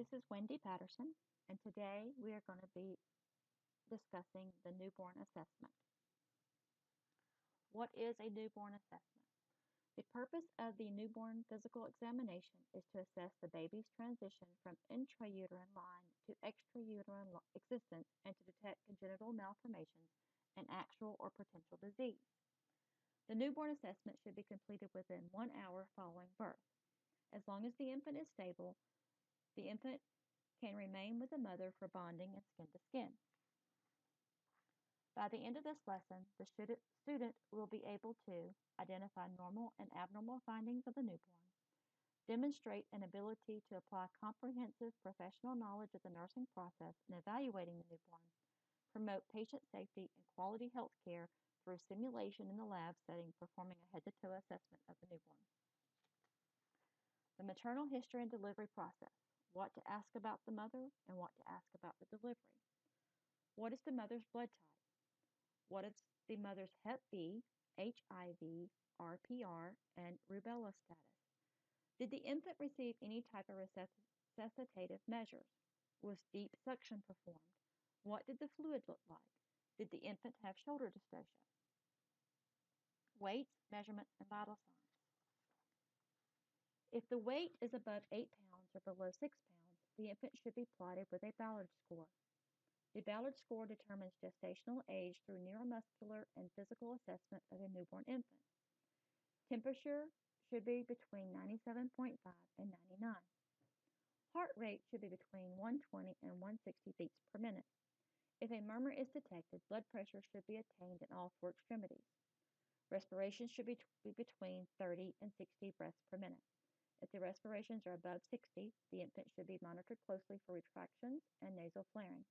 This is Wendy Patterson, and today we are going to be discussing the newborn assessment. What is a newborn assessment? The purpose of the newborn physical examination is to assess the baby's transition from intrauterine line to extrauterine existence and to detect congenital malformations and actual or potential disease. The newborn assessment should be completed within 1 hour following birth. As long as the infant is stable, the infant can remain with the mother for bonding and skin to skin. By the end of this lesson, the student will be able to identify normal and abnormal findings of the newborn, demonstrate an ability to apply comprehensive professional knowledge of the nursing process in evaluating the newborn, promote patient safety and quality health care through simulation in the lab setting, performing a head-to-toe assessment of the newborn. The maternal history and delivery process. What to ask about the mother and what to ask about the delivery. What is the mother's blood type? What is the mother's Hep B, HIV, RPR, and rubella status? Did the infant receive any type of resuscitative measures? Was deep suction performed? What did the fluid look like? Did the infant have shoulder dystocia? Weights, measurements, and vital signs. If the weight is above 8 pounds or below 6 pounds, the infant should be plotted with a Ballard score. The Ballard score determines gestational age through neuromuscular and physical assessment of a newborn infant. Temperature should be between 97.5 and 99. Heart rate should be between 120 and 160 beats per minute. If a murmur is detected, blood pressure should be attained in all 4 extremities. Respiration should be between 30 and 60 breaths per minute. If the respirations are above 60, the infant should be monitored closely for retractions and nasal flaring.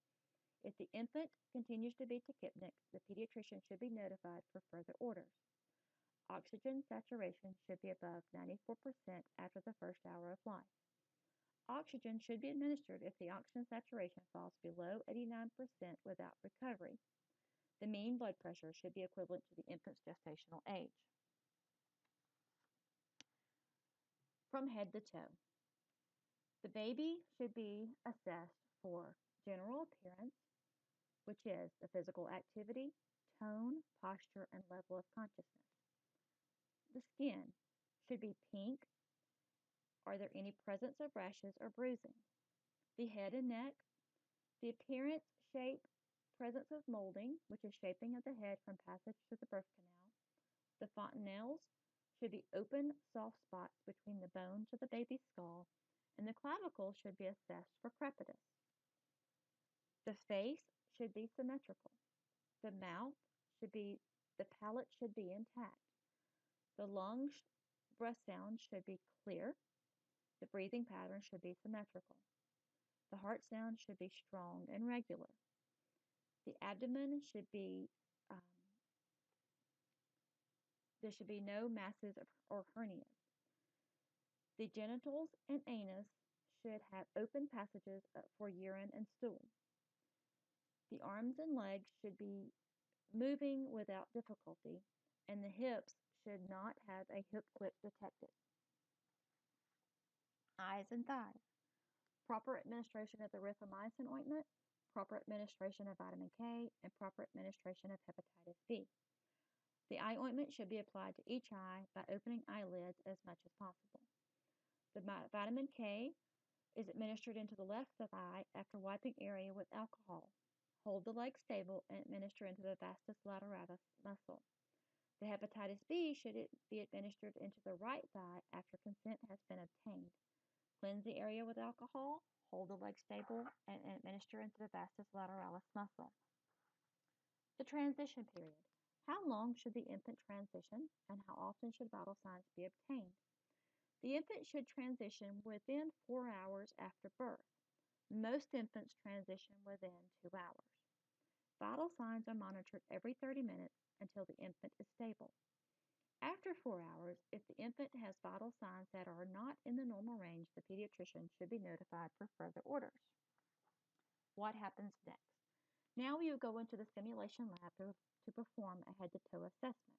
If the infant continues to be tachypnic, the pediatrician should be notified for further orders. Oxygen saturation should be above 94% after the first hour of life. Oxygen should be administered if the oxygen saturation falls below 89% without recovery. The mean blood pressure should be equivalent to the infant's gestational age. From head to toe. The baby should be assessed for general appearance, which is the physical activity, tone, posture, and level of consciousness. The skin should be pink. Are there any presence of rashes or bruising? The head and neck, the appearance, shape, presence of molding, which is shaping of the head from passage to the birth canal. The fontanelles should be open, soft spots between the bones of the baby's skull, and the clavicle should be assessed for crepitus. The face should be symmetrical. The palate should be intact. The lungs, breath sound should be clear. The breathing pattern should be symmetrical. The heart sound should be strong and regular. The abdomen should be, there should be no masses or hernias. The genitals and anus should have open passages for urine and stool. The arms and legs should be moving without difficulty, and the hips should not have a hip clip detected. Eyes and thighs. Proper administration of the rifamycin ointment, proper administration of vitamin K, and proper administration of hepatitis B. The eye ointment should be applied to each eye by opening eyelids as much as possible. The vitamin K is administered into the left eye after wiping area with alcohol. Hold the leg stable and administer into the vastus lateralis muscle. The hepatitis B should be administered into the right thigh after consent has been obtained. Cleanse the area with alcohol, hold the leg stable, and administer into the vastus lateralis muscle. The transition period. How long should the infant transition, and how often should vital signs be obtained? The infant should transition within 4 hours after birth. Most infants transition within 2 hours. Vital signs are monitored every 30 minutes until the infant is stable. After 4 hours, if the infant has vital signs that are not in the normal range, the pediatrician should be notified for further orders. What happens next? Now we will go into the simulation lab to perform a head-to-toe assessment.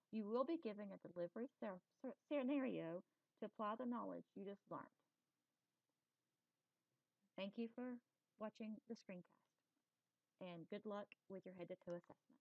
You will be given a delivery scenario to apply the knowledge you just learned. Thank you for watching the screencast, and good luck with your head to toe assessment.